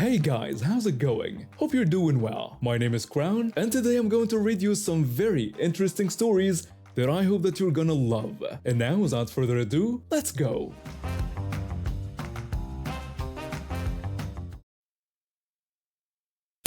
Hey guys, how's it going? Hope you're doing well. My name is Crown, and today I'm going to read you some very interesting stories that I hope that you're gonna love. And now, without further ado, let's go!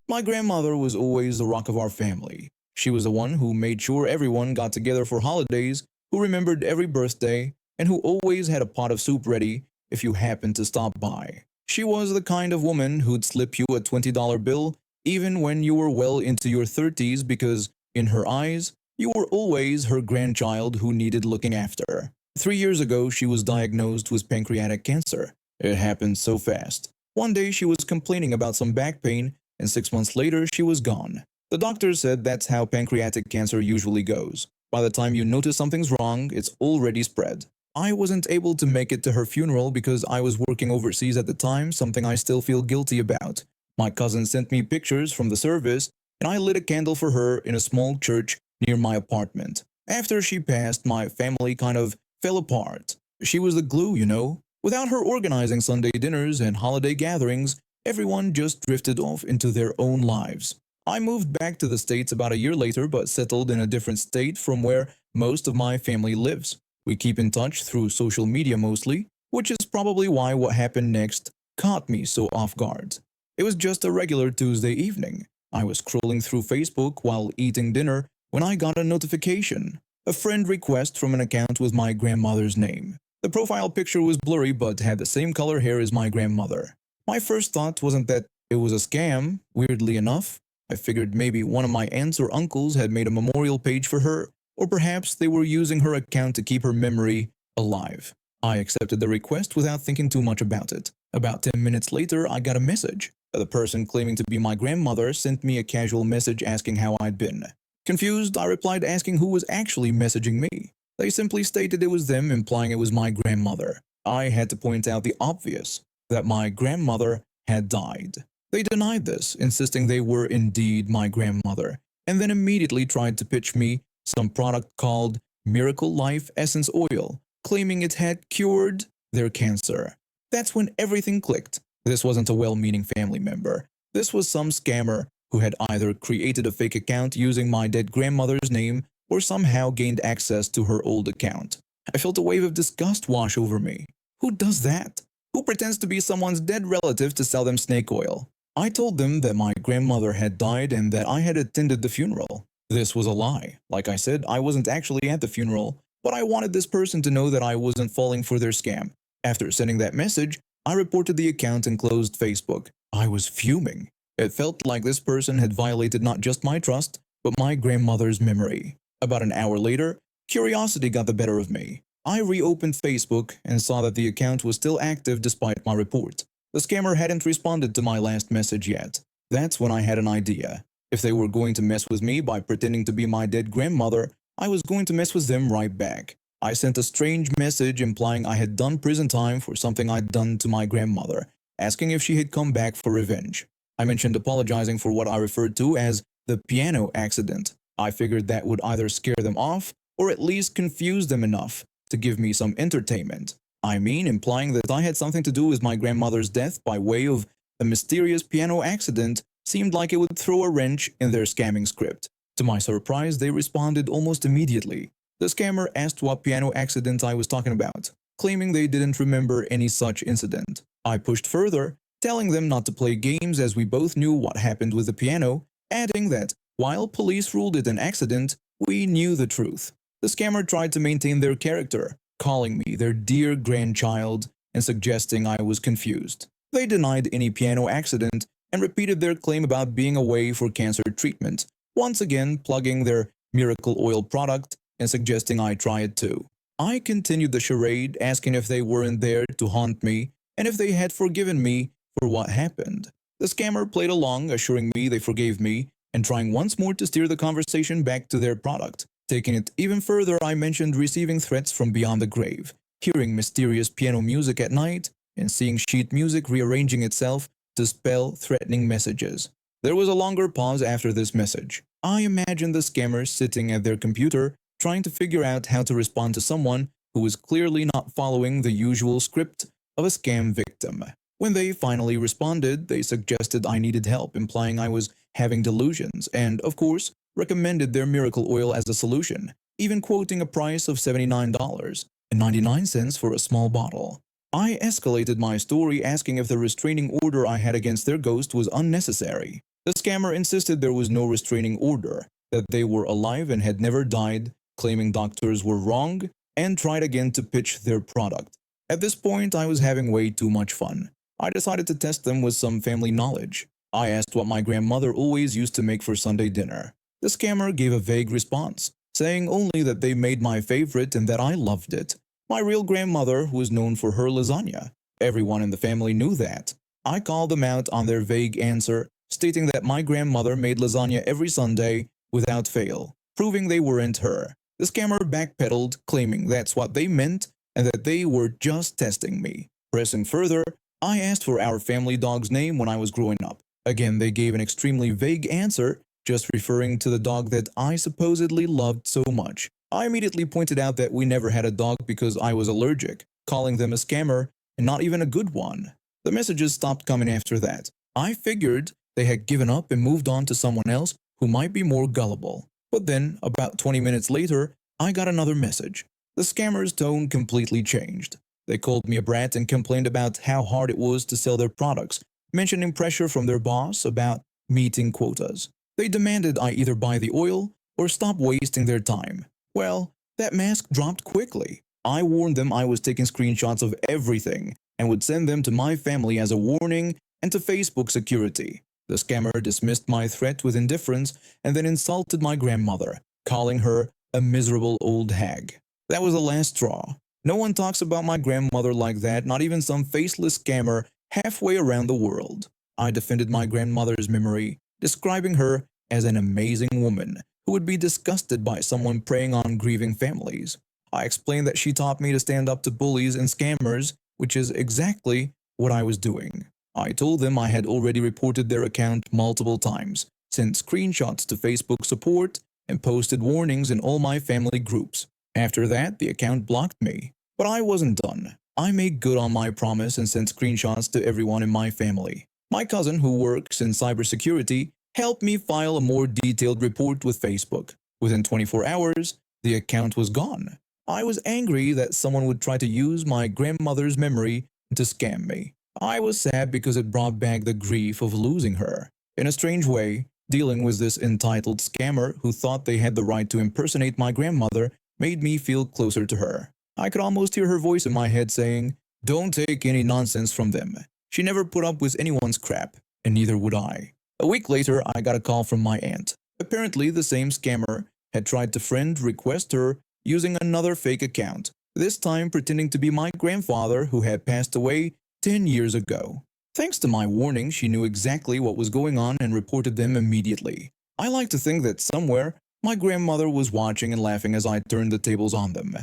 My grandmother was always the rock of our family. She was the one who made sure everyone got together for holidays, who remembered every birthday, and who always had a pot of soup ready if you happened to stop by. She was the kind of woman who'd slip you a $20 bill even when you were well into your 30s because, in her eyes, you were always her grandchild who needed looking after. 3 years ago, she was diagnosed with pancreatic cancer. It happened so fast. One day she was complaining about some back pain, and 6 months later she was gone. The doctor said that's how pancreatic cancer usually goes. By the time you notice something's wrong, it's already spread. I wasn't able to make it to her funeral because I was working overseas at the time, something I still feel guilty about. My cousin sent me pictures from the service, and I lit a candle for her in a small church near my apartment. After she passed, my family kind of fell apart. She was the glue, you know. Without her organizing Sunday dinners and holiday gatherings, everyone just drifted off into their own lives. I moved back to the States about a year later, but settled in a different state from where most of my family lives. We keep in touch through social media mostly, which is probably why what happened next caught me so off guard. It was just a regular Tuesday evening. I was scrolling through Facebook while eating dinner when I got a notification. A friend request from an account with my grandmother's name. The profile picture was blurry but had the same color hair as my grandmother. My first thought wasn't that it was a scam, weirdly enough. I figured maybe one of my aunts or uncles had made a memorial page for her, or perhaps they were using her account to keep her memory alive. I accepted the request without thinking too much about it. About 10 minutes later, I got a message. The person claiming to be my grandmother sent me a casual message asking how I'd been. Confused, I replied asking who was actually messaging me. They simply stated it was them, implying it was my grandmother. I had to point out the obvious, that my grandmother had died. They denied this, insisting they were indeed my grandmother, and then immediately tried to pitch me some product called Miracle Life Essence Oil, claiming it had cured their cancer. That's when everything clicked. This wasn't a well-meaning family member. This was some scammer who had either created a fake account using my dead grandmother's name or somehow gained access to her old account. I felt a wave of disgust wash over me. Who does that? Who pretends to be someone's dead relative to sell them snake oil? I told them that my grandmother had died and that I had attended the funeral. This was a lie. Like I said, I wasn't actually at the funeral, but I wanted this person to know that I wasn't falling for their scam. After sending that message, I reported the account and closed Facebook. I was fuming. It felt like this person had violated not just my trust, but my grandmother's memory. About an hour later, curiosity got the better of me. I reopened Facebook and saw that the account was still active despite my report. The scammer hadn't responded to my last message yet. That's when I had an idea. If they were going to mess with me by pretending to be my dead grandmother, I was going to mess with them right back. I sent a strange message implying I had done prison time for something I'd done to my grandmother, asking if she had come back for revenge. I mentioned apologizing for what I referred to as the piano accident. I figured that would either scare them off or at least confuse them enough to give me some entertainment. I mean, implying that I had something to do with my grandmother's death by way of a mysterious piano accident seemed like it would throw a wrench in their scamming script. To my surprise, they responded almost immediately. The scammer asked what piano accident I was talking about, claiming they didn't remember any such incident. I pushed further, telling them not to play games as we both knew what happened with the piano, adding that while police ruled it an accident, we knew the truth. The scammer tried to maintain their character, calling me their dear grandchild and suggesting I was confused. They denied any piano accident and repeated their claim about being away for cancer treatment, once again plugging their miracle oil product and suggesting I try it too. I continued the charade, asking if they weren't there to haunt me and if they had forgiven me for what happened. The scammer played along, assuring me they forgave me and trying once more to steer the conversation back to their product. Taking it even further, I mentioned receiving threats from beyond the grave, hearing mysterious piano music at night, and seeing sheet music rearranging itself to spell threatening messages. There was a longer pause after this message. I imagined the scammers sitting at their computer, trying to figure out how to respond to someone who was clearly not following the usual script of a scam victim. When they finally responded, they suggested I needed help, implying I was having delusions, and, of course, recommended their miracle oil as a solution, even quoting a price of $79.99 for a small bottle. I escalated my story, asking if the restraining order I had against their ghost was unnecessary. The scammer insisted there was no restraining order, that they were alive and had never died, claiming doctors were wrong, and tried again to pitch their product. At this point, I was having way too much fun. I decided to test them with some family knowledge. I asked what my grandmother always used to make for Sunday dinner. The scammer gave a vague response, saying only that they made my favorite and that I loved it. My real grandmother was known for her lasagna. Everyone in the family knew that. I called them out on their vague answer, stating that my grandmother made lasagna every Sunday without fail, proving they weren't her. The scammer backpedaled, claiming that's what they meant and that they were just testing me. Pressing further, I asked for our family dog's name when I was growing up. Again, they gave an extremely vague answer, just referring to the dog that I supposedly loved so much. I immediately pointed out that we never had a dog because I was allergic, calling them a scammer and not even a good one. The messages stopped coming after that. I figured they had given up and moved on to someone else who might be more gullible. But then, about 20 minutes later, I got another message. The scammer's tone completely changed. They called me a brat and complained about how hard it was to sell their products, mentioning pressure from their boss about meeting quotas. They demanded I either buy the oil or stop wasting their time. Well, that mask dropped quickly. I warned them I was taking screenshots of everything and would send them to my family as a warning and to Facebook security. The scammer dismissed my threat with indifference and then insulted my grandmother, calling her a miserable old hag. That was the last straw. No one talks about my grandmother like that, not even some faceless scammer halfway around the world. I defended my grandmother's memory, describing her as an amazing woman who would be disgusted by someone preying on grieving families. I explained that she taught me to stand up to bullies and scammers, which is exactly what I was doing. I told them I had already reported their account multiple times, sent screenshots to Facebook support, and posted warnings in all my family groups. After that, the account blocked me. But I wasn't done. I made good on my promise and sent screenshots to everyone in my family. My cousin, who works in cybersecurity, helped me file a more detailed report with Facebook. Within 24 hours, the account was gone. I was angry that someone would try to use my grandmother's memory to scam me. I was sad because it brought back the grief of losing her. In a strange way, dealing with this entitled scammer who thought they had the right to impersonate my grandmother made me feel closer to her. I could almost hear her voice in my head saying, "Don't take any nonsense from them. She never put up with anyone's crap, and neither would I." A week later, I got a call from my aunt. Apparently, the same scammer had tried to friend request her using another fake account, this time pretending to be my grandfather who had passed away 10 years ago. Thanks to my warning, she knew exactly what was going on and reported them immediately. I like to think that somewhere, my grandmother was watching and laughing as I turned the tables on them.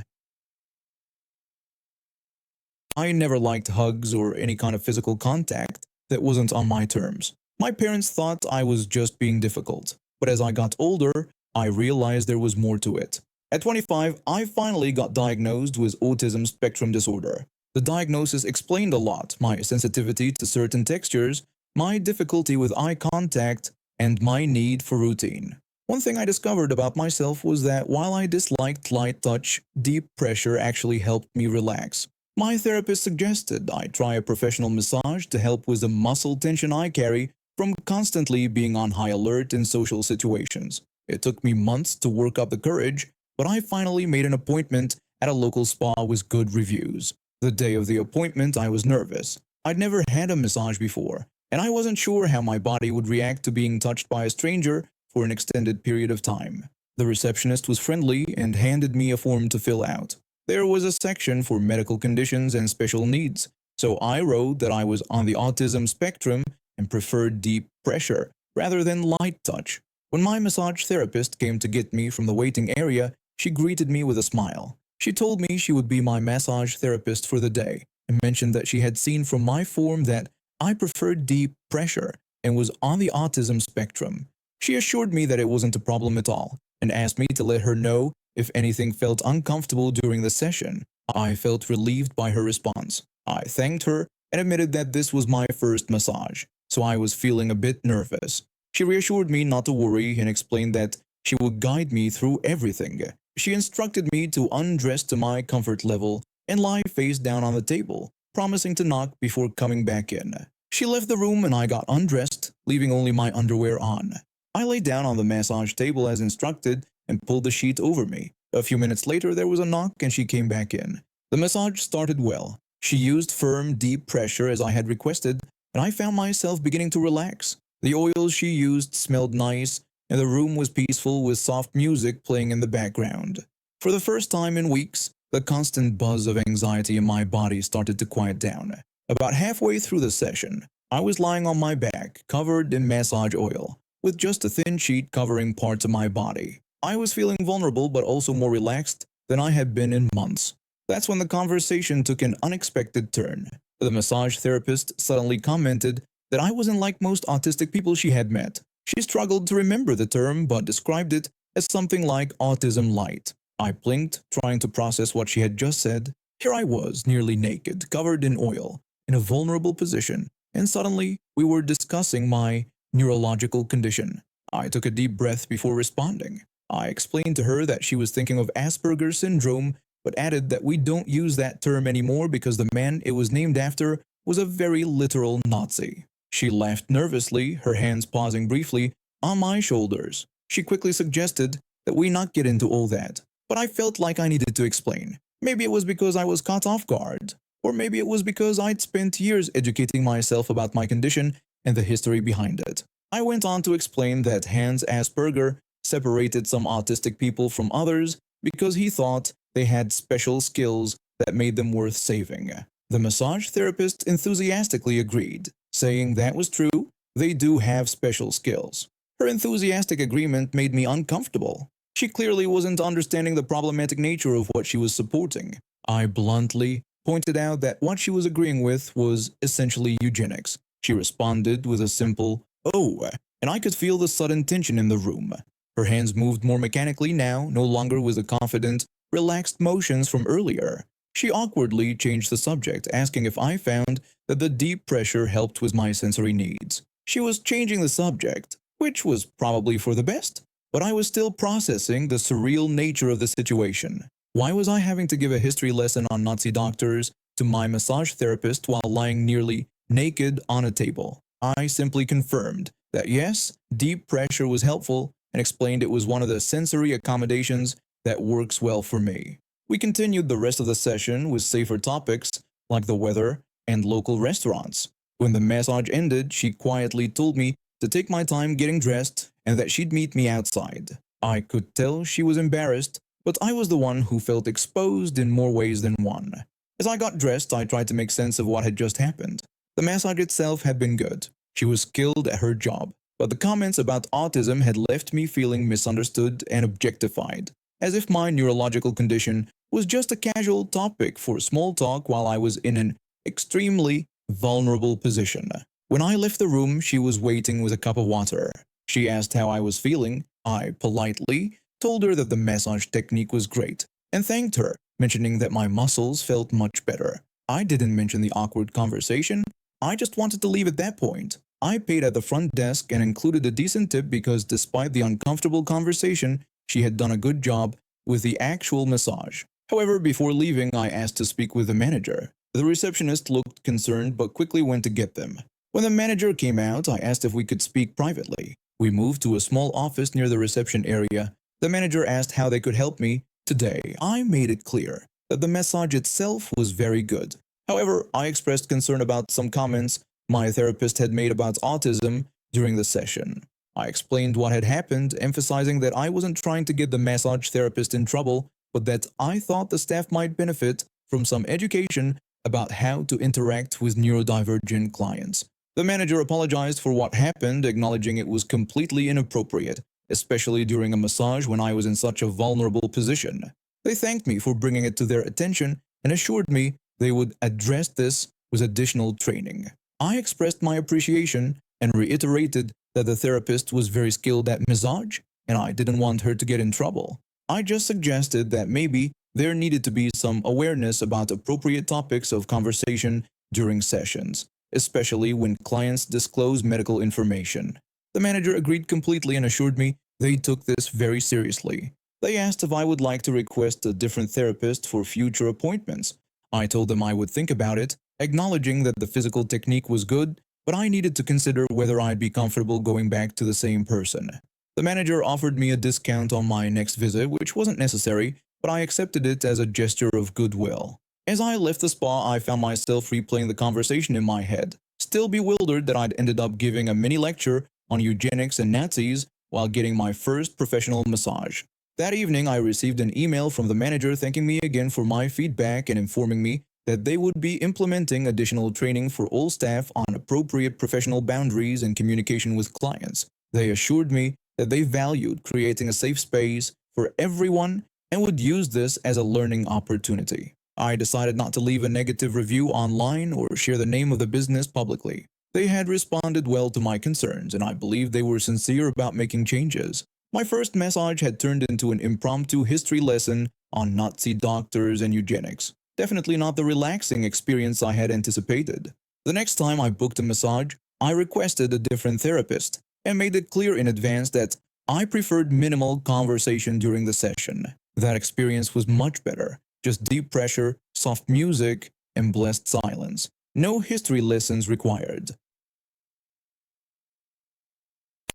I never liked hugs or any kind of physical contact that wasn't on my terms. My parents thought I was just being difficult, but as I got older, I realized there was more to it. At 25, I finally got diagnosed with autism spectrum disorder. The diagnosis explained a lot: my sensitivity to certain textures, my difficulty with eye contact, and my need for routine. One thing I discovered about myself was that while I disliked light touch, deep pressure actually helped me relax. My therapist suggested I try a professional massage to help with the muscle tension I carry from constantly being on high alert in social situations. It took me months to work up the courage, but I finally made an appointment at a local spa with good reviews. The day of the appointment, I was nervous. I'd never had a massage before, and I wasn't sure how my body would react to being touched by a stranger for an extended period of time. The receptionist was friendly and handed me a form to fill out. There was a section for medical conditions and special needs, so I wrote that I was on the autism spectrum and preferred deep pressure rather than light touch. When my massage therapist came to get me from the waiting area, she greeted me with a smile. She told me she would be my massage therapist for the day and mentioned that she had seen from my form that I preferred deep pressure and was on the autism spectrum. She assured me that it wasn't a problem at all and asked me to let her know if anything felt uncomfortable during the session. I felt relieved by her response. I thanked her and admitted that this was my first massage, so I was feeling a bit nervous. She reassured me not to worry and explained that she would guide me through everything. She instructed me to undress to my comfort level and lie face down on the table, promising to knock before coming back in. She left the room and I got undressed, leaving only my underwear on. I lay down on the massage table as instructed and pulled the sheet over me. A few minutes later there was a knock and she came back in. The massage started well. She used firm, deep pressure as I had requested, and I found myself beginning to relax. The oils she used smelled nice, and the room was peaceful with soft music playing in the background. For the first time in weeks, the constant buzz of anxiety in my body started to quiet down. About halfway through the session, I was lying on my back, covered in massage oil, with just a thin sheet covering parts of my body. I was feeling vulnerable but also more relaxed than I had been in months. That's when the conversation took an unexpected turn. The massage therapist suddenly commented that I wasn't like most autistic people she had met. She struggled to remember the term but described it as something like autism light. I blinked, trying to process what she had just said. Here I was, nearly naked, covered in oil, in a vulnerable position, and suddenly we were discussing my neurological condition. I took a deep breath before responding. I explained to her that she was thinking of Asperger's syndrome, but added that we don't use that term anymore because the man it was named after was a very literal Nazi. She laughed nervously, her hands pausing briefly on my shoulders. She quickly suggested that we not get into all that, but I felt like I needed to explain. Maybe it was because I was caught off guard, or maybe it was because I'd spent years educating myself about my condition and the history behind it. I went on to explain that Hans Asperger separated some autistic people from others because he thought they had special skills that made them worth saving. The massage therapist enthusiastically agreed, saying that was true, they do have special skills. Her enthusiastic agreement made me uncomfortable. She clearly wasn't understanding the problematic nature of what she was supporting. I bluntly pointed out that what she was agreeing with was essentially eugenics. She responded with a simple, "Oh," and I could feel the sudden tension in the room. Her hands moved more mechanically now, no longer with the confident, relaxed motions from earlier. She awkwardly changed the subject, asking if I found that the deep pressure helped with my sensory needs. She was changing the subject, which was probably for the best, but I was still processing the surreal nature of the situation. Why was I having to give a history lesson on Nazi doctors to my massage therapist while lying nearly naked on a table? I simply confirmed that yes, deep pressure was helpful and explained it was one of the sensory accommodations that works well for me. We continued the rest of the session with safer topics like the weather and local restaurants. When the massage ended, she quietly told me to take my time getting dressed and that she'd meet me outside. I could tell she was embarrassed, but I was the one who felt exposed in more ways than one. As I got dressed, I tried to make sense of what had just happened. The massage itself had been good. She was skilled at her job, but the comments about autism had left me feeling misunderstood and objectified, as if my neurological condition was just a casual topic for small talk while I was in an extremely vulnerable position. When I left the room, she was waiting with a cup of water. She asked how I was feeling. I politely told her that the massage technique was great and thanked her, mentioning that my muscles felt much better. I didn't mention the awkward conversation. I just wanted to leave at that point. I paid at the front desk and included a decent tip because despite the uncomfortable conversation, she had done a good job with the actual massage. However, before leaving, I asked to speak with the manager. The receptionist looked concerned but quickly went to get them. When the manager came out, I asked if we could speak privately. We moved to a small office near the reception area. The manager asked how they could help me. Today, I made it clear that the massage itself was very good. However, I expressed concern about some comments my therapist had made about autism during the session. I explained what had happened, emphasizing that I wasn't trying to get the massage therapist in trouble, but that I thought the staff might benefit from some education about how to interact with neurodivergent clients. The manager apologized for what happened, acknowledging it was completely inappropriate, especially during a massage when I was in such a vulnerable position. They thanked me for bringing it to their attention and assured me they would address this with additional training. I expressed my appreciation and reiterated that the therapist was very skilled at massage and I didn't want her to get in trouble. I just suggested that maybe there needed to be some awareness about appropriate topics of conversation during sessions, especially when clients disclose medical information. The manager agreed completely and assured me they took this very seriously. They asked if I would like to request a different therapist for future appointments. I told them I would think about it, acknowledging that the physical technique was good, but I needed to consider whether I'd be comfortable going back to the same person. The manager offered me a discount on my next visit, which wasn't necessary, but I accepted it as a gesture of goodwill. As I left the spa, I found myself replaying the conversation in my head, still bewildered that I'd ended up giving a mini lecture on eugenics and Nazis while getting my first professional massage. That evening, I received an email from the manager thanking me again for my feedback and informing me that they would be implementing additional training for all staff on appropriate professional boundaries and communication with clients. They assured me that they valued creating a safe space for everyone and would use this as a learning opportunity. I decided not to leave a negative review online or share the name of the business publicly. They had responded well to my concerns, and I believe they were sincere about making changes. My first massage had turned into an impromptu history lesson on Nazi doctors and eugenics. Definitely not the relaxing experience I had anticipated. The next time I booked a massage, I requested a different therapist and made it clear in advance that I preferred minimal conversation during the session. That experience was much better. Just deep pressure, soft music, and blessed silence. No history lessons required.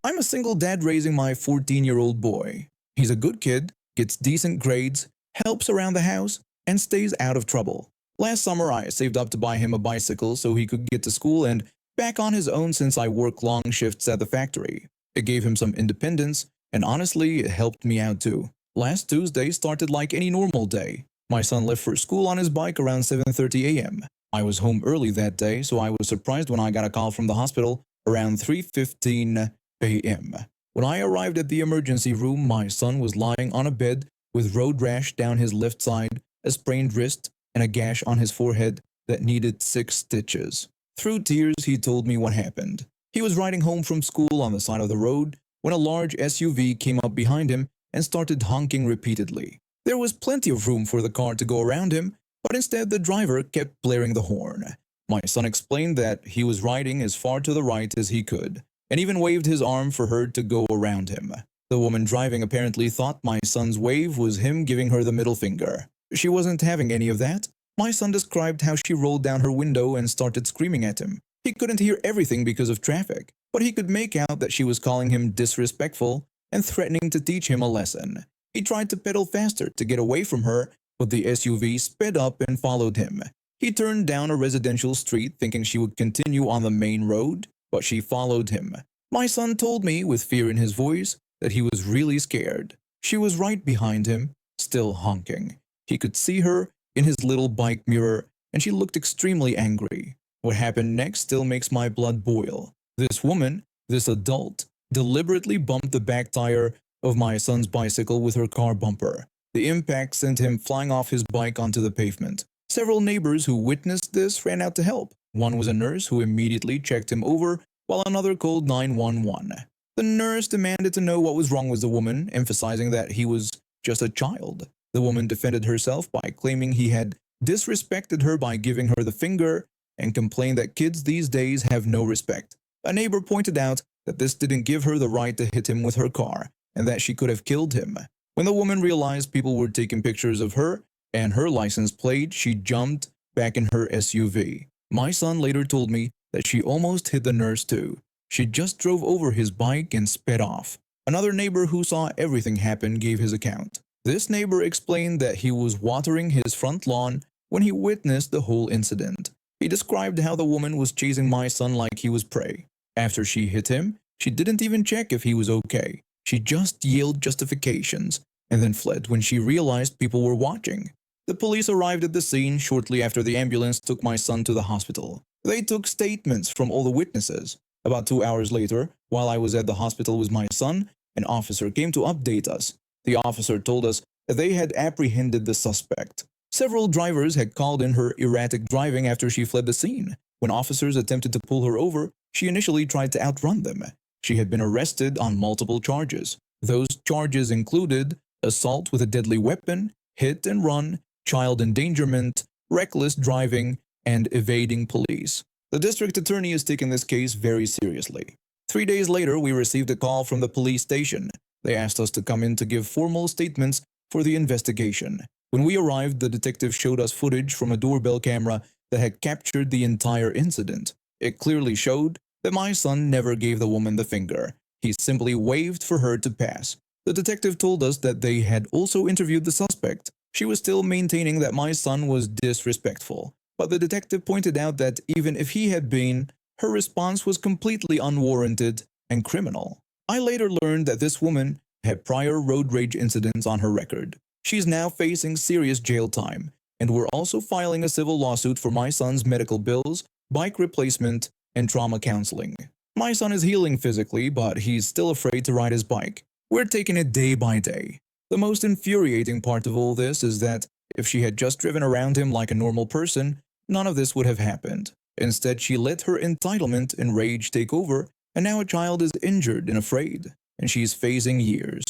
I'm a single dad raising my 14-year-old boy. He's a good kid, gets decent grades, helps around the house, and stays out of trouble. Last summer, I saved up to buy him a bicycle so he could get to school and back on his own since I work long shifts at the factory. It gave him some independence, and honestly, it helped me out too. Last Tuesday started like any normal day. My son left for school on his bike around 7:30 a.m. I was home early that day, so I was surprised when I got a call from the hospital around 3:15 a.m. When I arrived at the emergency room, my son was lying on a bed with road rash down his left side, a sprained wrist, and a gash on his forehead that needed 6 stitches. Through tears, he told me what happened. He was riding home from school on the side of the road when a large SUV came up behind him and started honking repeatedly. There was plenty of room for the car to go around him, but instead the driver kept blaring the horn. My son explained that he was riding as far to the right as he could, and even waved his arm for her to go around him. The woman driving apparently thought my son's wave was him giving her the middle finger. She wasn't having any of that. My son described how she rolled down her window and started screaming at him. He couldn't hear everything because of traffic, but he could make out that she was calling him disrespectful and threatening to teach him a lesson. He tried to pedal faster to get away from her, but the SUV sped up and followed him. He turned down a residential street thinking she would continue on the main road, but she followed him. My son told me with fear in his voice that he was really scared. She was right behind him, still honking. He could see her in his little bike mirror, and she looked extremely angry. What happened next still makes my blood boil. This woman, this adult, deliberately bumped the back tire of my son's bicycle with her car bumper. The impact sent him flying off his bike onto the pavement. Several neighbors who witnessed this ran out to help. One was a nurse who immediately checked him over, while another called 911. The nurse demanded to know what was wrong with the woman, emphasizing that he was just a child. The woman defended herself by claiming he had disrespected her by giving her the finger and complained that kids these days have no respect. A neighbor pointed out that this didn't give her the right to hit him with her car and that she could have killed him. When the woman realized people were taking pictures of her and her license plate, she jumped back in her SUV. My son later told me that she almost hit the nurse too. She just drove over his bike and sped off. Another neighbor who saw everything happen gave his account. This neighbor explained that he was watering his front lawn when he witnessed the whole incident. He described how the woman was chasing my son like he was prey. After she hit him, she didn't even check if he was okay. She just yelled justifications and then fled when she realized people were watching. The police arrived at the scene shortly after the ambulance took my son to the hospital. They took statements from all the witnesses. About 2 hours later, while I was at the hospital with my son, an officer came to update us. The officer told us that they had apprehended the suspect. Several drivers had called in her erratic driving after she fled the scene. When officers attempted to pull her over, she initially tried to outrun them. She had been arrested on multiple charges. Those charges included assault with a deadly weapon, hit and run, child endangerment, reckless driving, and evading police. The district attorney is taking this case very seriously. 3 days later, we received a call from the police station. They asked us to come in to give formal statements for the investigation. When we arrived, the detective showed us footage from a doorbell camera that had captured the entire incident. It clearly showed that my son never gave the woman the finger. He simply waved for her to pass. The detective told us that they had also interviewed the suspect. She was still maintaining that my son was disrespectful, but the detective pointed out that even if he had been, her response was completely unwarranted and criminal. I later learned that this woman had prior road rage incidents on her record. She's now facing serious jail time, and we're also filing a civil lawsuit for my son's medical bills, bike replacement, and trauma counseling. My son is healing physically, but he's still afraid to ride his bike. We're taking it day by day. The most infuriating part of all this is that if she had just driven around him like a normal person, none of this would have happened. Instead, she let her entitlement and rage take over, and now a child is injured and afraid, and she's facing years.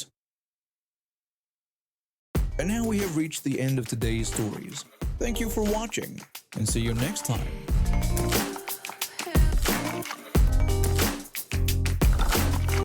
And now we have reached the end of today's stories. Thank you for watching, and see you next time.